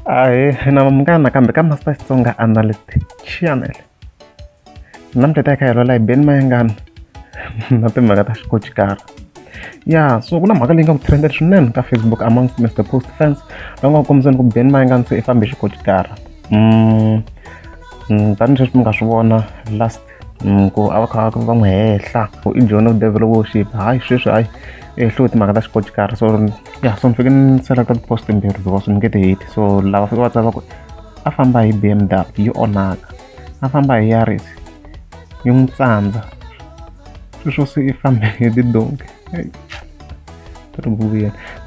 Na munghana kambe ka Master Xitsonga Analyst Channel. Namuntlha ta hi lola hi Ben Mayengani na timhaka ta xikocikara. Ya, so ku na mhaka leyi nga ku trended swinene ka Facebook amongst Mr Post fans. Va nga kombisani ku Ben Mayengani se i fambe xikocikara. Tanihileswi mi nga swi vona last ku a va kha va n'wi hehla ku i John of Devil worship. Hayi sweswi hayi hloti timhaka ta xikocikara. So ya so ni fike ni select post timbirhi because ni nge ti hate. So lava fika va tsala ku a famba hi BMW yi onhaka, a famba hi Yaris yi n'wi tsandza, sweswo se i fambe hi tidonki. And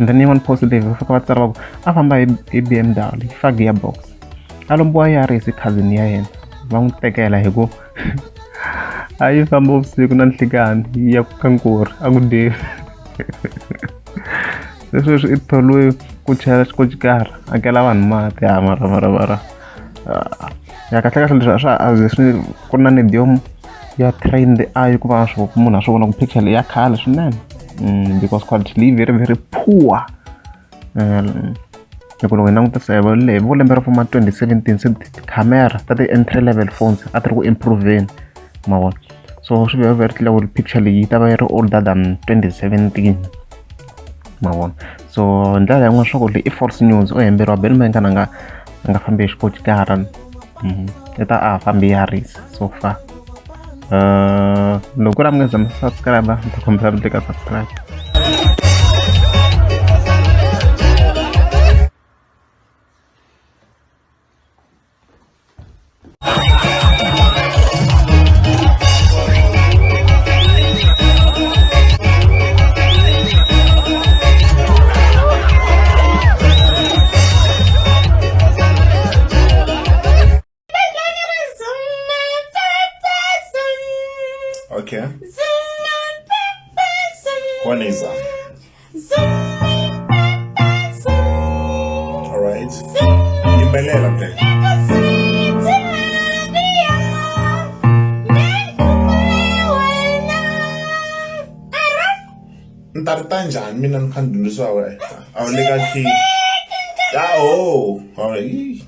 then yin'wana post leyi va fika va tsala va ku a famba hi BMW yi fa gearbox, a lombiwa Yaris cousin ya yena va n'wi tekela hi ku a yi famba vusiku na nhlikani yi ya ka Nkori a ku dyiwi. Sweswi i thoriwe ku chela xikocikara akela vanhu mati ya mara ya kahlekahle leswi a swa a ze swi ku na need ya trend a yi ku va swi munhu a swi vona ku picture leyi ya khale swinene because quality leyi very poor. Loko hi langutisa vo lembe ra fuma 2017 se tikhamera ta ti-entry level phones a ti ri ku improveni ma vona. So swi very clear ku picture leyi yi ta va yi ri older than 2017 ma vona. So ndlela yin'wana swa ku leyi i false news o hemberiwa Ben Mayengani a nga fambi hi xikocikara i ta a fambi Yaris so far. Loko ku ri a mi nga zama subscribe ni ta kombela mi teka subscribe. Okay. One is all right. Imbelela play. Ntarita njani mina nikhandundiswa we. Awuleka key. Oh, all right.